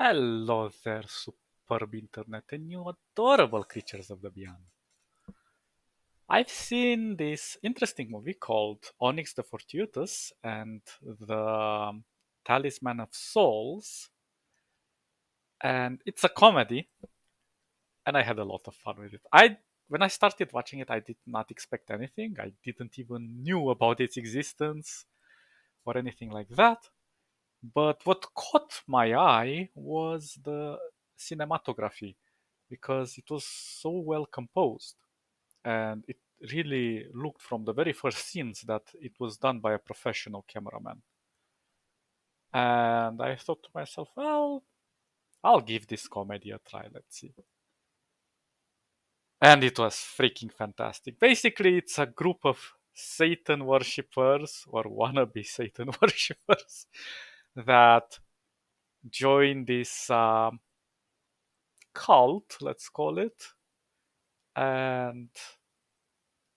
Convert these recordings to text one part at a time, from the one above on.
Hello there, superb internet and you adorable creatures of the beyond. I've seen this interesting movie called Onyx the Fortuitous and the Talisman of Souls, and it's a comedy, and I had a lot of fun with it. When I started watching it, I did not expect anything. I didn't even knew about its existence or anything like that. But what caught my eye was the cinematography because it was so well composed and it really looked from the very first scenes that it was done by a professional cameraman. And I thought to myself, well, I'll give this comedy a try. Let's see. And it was freaking fantastic. Basically, it's a group of Satan worshippers or wannabe Satan worshippers that join this cult, let's call it, and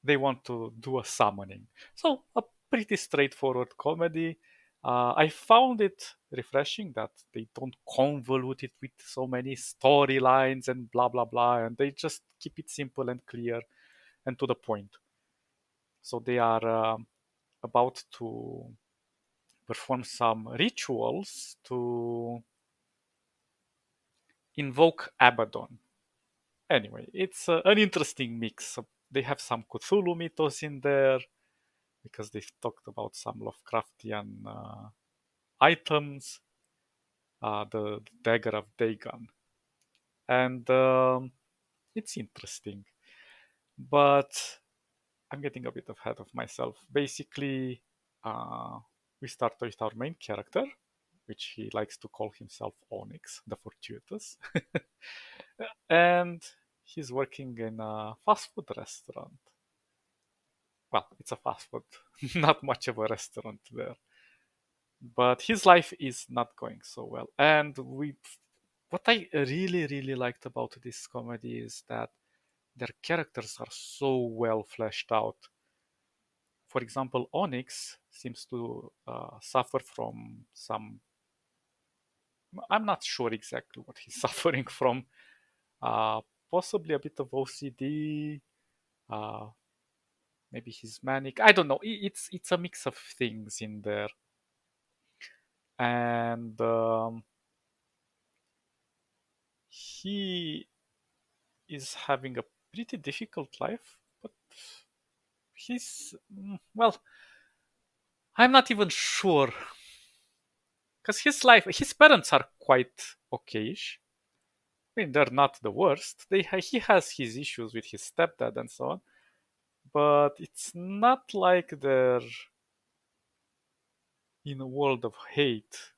they want to do a summoning. So, a pretty straightforward comedy. I found it refreshing that they don't convolute it with so many storylines and blah blah blah, and they just keep it simple and clear and to the point. So they are about to perform some rituals to invoke Abaddon. Anyway, it's an interesting mix. They have some Cthulhu mythos in there because they've talked about some Lovecraftian items, the dagger of Dagon, and it's interesting. But I'm getting a bit ahead of myself. Basically, uh, we start with our main character, which he likes to call himself Onyx the Fortuitous, and he's working in a fast food restaurant. Well, it's a fast food, not much of a restaurant there. But his life is not going so well. And what I really liked about this comedy is that their characters are so well fleshed out. For example, Onyx seems to suffer from some. I'm not sure exactly what he's suffering from. Uh, Possibly a bit of OCD. Uh, Maybe he's manic. I don't know. It's a mix of things in there, and he is having a pretty difficult life, but he's well. I'm not even sure because his parents are quite okayish. I mean, they're not the worst. He has his issues with his stepdad and so on, but it's not like they're in a world of hate.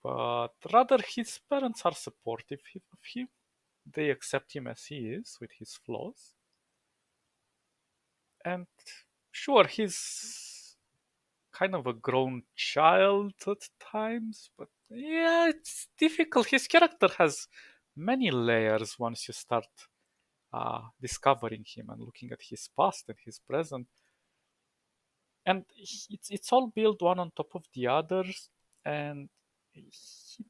But rather, his parents are supportive of him. They accept him as he is with his flaws, and sure, he's kind of a grown child at times, but yeah, it's difficult. His character has many layers once you start discovering him and looking at his past and his present, and it's all built one on top of the others, and he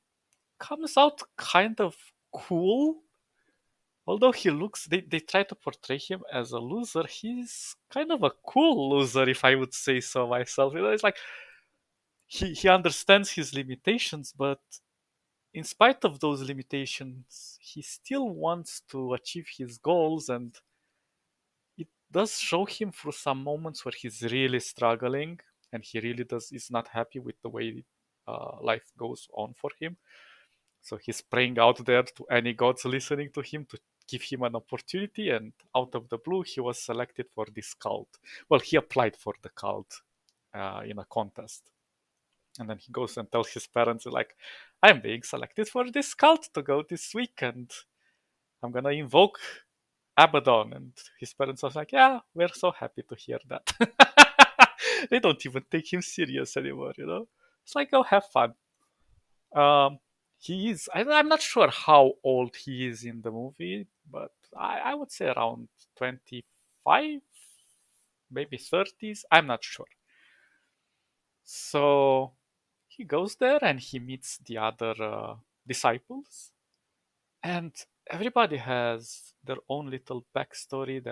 comes out kind of cool. Although they try to portray him as a loser, he's kind of a cool loser, if I would say so myself. You know, it's like he understands his limitations, but in spite of those limitations, he still wants to achieve his goals, and it does show him through some moments where he's really struggling, and he really does is not happy with the way life goes on for him. So he's praying out there to any gods listening to him to give him an opportunity, and out of the blue, he was selected for this cult. Well, he applied for the cult in a contest. And then he goes and tells his parents, like, I'm being selected for this cult to go this week, and I'm gonna invoke Abaddon. And his parents was like, yeah, we're so happy to hear that. They don't even take him serious anymore, you know? It's like, go have fun. Um, I'm not sure how old he is in the movie, but I would say around 25, maybe 30s. I'm not sure. So he goes there and he meets the other disciples, and everybody has their own little backstory.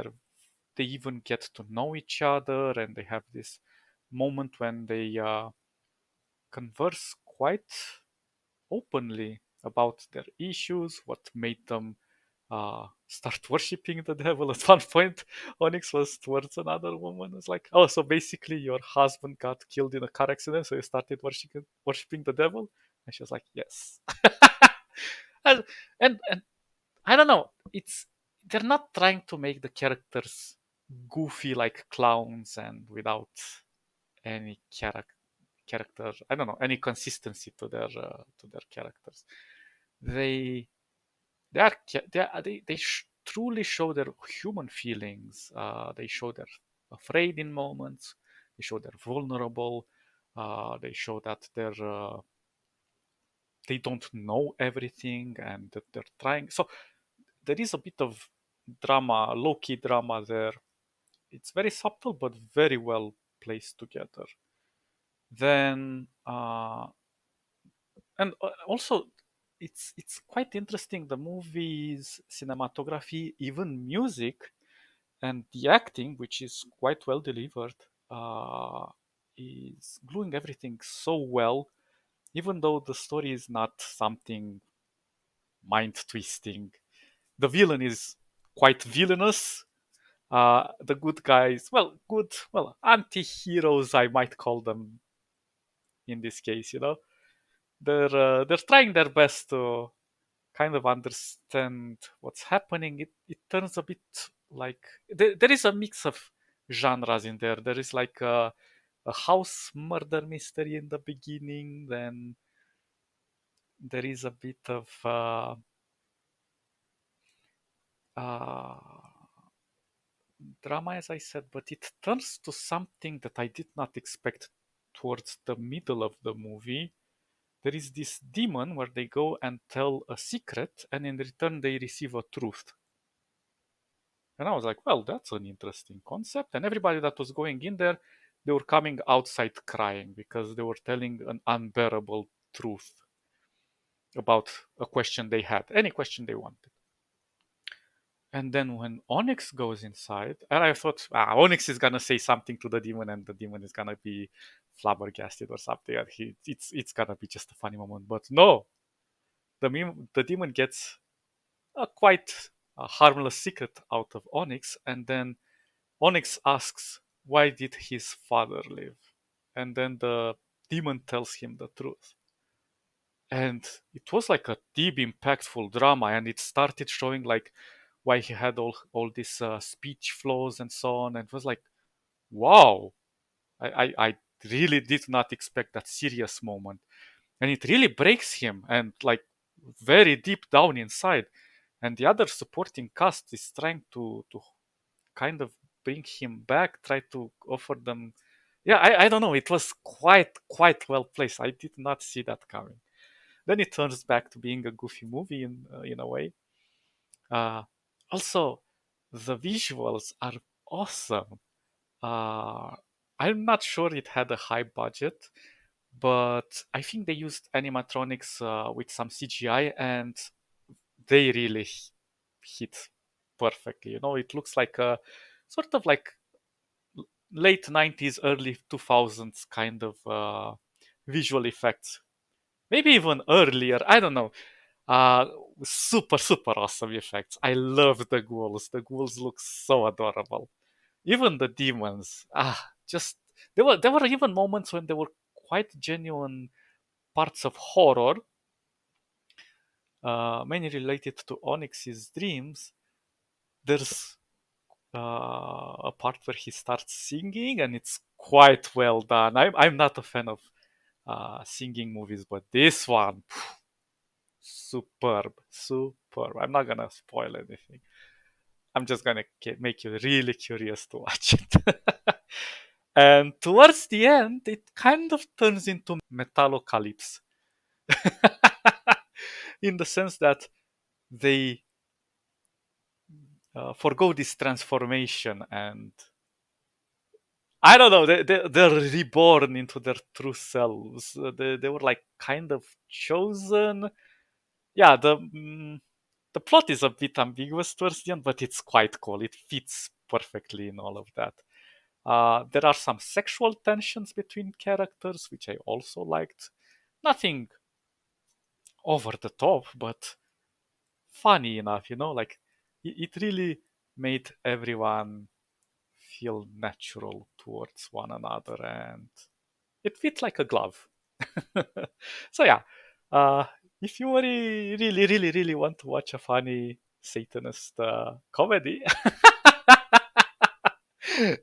They even get to know each other, and they have this moment when they converse quite openly about their issues, what made them start worshiping the devil. At one point, Onyx was towards another woman. It's like, oh, so basically your husband got killed in a car accident, so you started worshiping the devil? And she was like, yes. and, and I don't know. It's they're not trying to make the characters goofy like clowns and without any character. I don't know, any consistency to their characters. They they truly show their human feelings. They show they're afraid in moments. They show they're vulnerable. They show that they don't know everything and that they're trying. So there is a bit of drama, low key drama there. It's very subtle but very well placed together. Then and also it's quite interesting. The movie's cinematography, even music, and the acting, which is quite well delivered, uh, is gluing everything so well. Even though the story is not something mind twisting, the villain is quite villainous. The good guys, well, anti-heroes, I might call them in this case. They're trying their best to kind of understand what's happening. It turns a bit like there is a mix of genres in there. There is like a house murder mystery in the beginning, then there is a bit of uh, drama, as I said, but it turns to something that I did not expect towards the middle of the movie. There is this demon where they go and tell a secret, and in return, they receive a truth. And I was like, well, that's an interesting concept. And everybody that was going in there, they were coming outside crying because they were telling an unbearable truth about a question they had, any question they wanted. And then when Onyx goes inside, and I thought, Onyx is gonna say something to the demon, and the demon is gonna be flabbergasted or something, and it's gonna be just a funny moment. But no, the demon gets a quite a harmless secret out of Onyx, and then Onyx asks, why did his father live? And then the demon tells him the truth. And it was like a deep, impactful drama, and it started showing like why he had all these speech flaws and so on. And it was like, wow, I really did not expect that serious moment. And it really breaks him and like very deep down inside. And the other supporting cast is trying to kind of bring him back, try to offer them. Yeah, I don't know. It was quite well placed. I did not see that coming. Then it turns back to being a goofy movie in a way. Uh, Also, the visuals are awesome. Uh, I'm not sure it had a high budget, but I think they used animatronics with some CGI, and they really hit perfectly. It looks like a sort of like late 90s, early 2000s kind of visual effects. Maybe even earlier. I don't know. Uh, super awesome effects. I love the ghouls. The ghouls look so adorable. Even the demons. Just there were even moments when there were quite genuine parts of horror, mainly related to Onyx's dreams. There's a part where he starts singing, and it's quite well done. I'm not a fan of singing movies, but this one, superb. I'm not gonna spoil anything. I'm just gonna make you really curious to watch it. And towards the end, it kind of turns into Metalocalypse, in the sense that they forgo this transformation, and I don't know. They're reborn into their true selves. They were like kind of chosen. Yeah, the plot is a bit ambiguous towards the end, but it's quite cool. It fits perfectly in all of that. There are some sexual tensions between characters, which I also liked. Nothing over the top, but funny enough, like it really made everyone feel natural towards one another and it fit like a glove. So yeah, uh, if you really want to watch a funny Satanist comedy,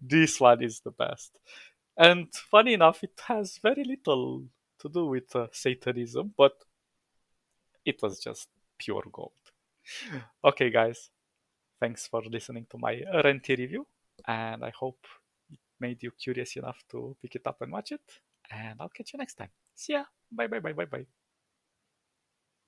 this one is the best. And funny enough, it has very little to do with Satanism, but it was just pure gold. Okay, guys, thanks for listening to my Renty review, and I hope it made you curious enough to pick it up and watch it. And I'll catch you next time. See ya. Bye bye bye bye bye.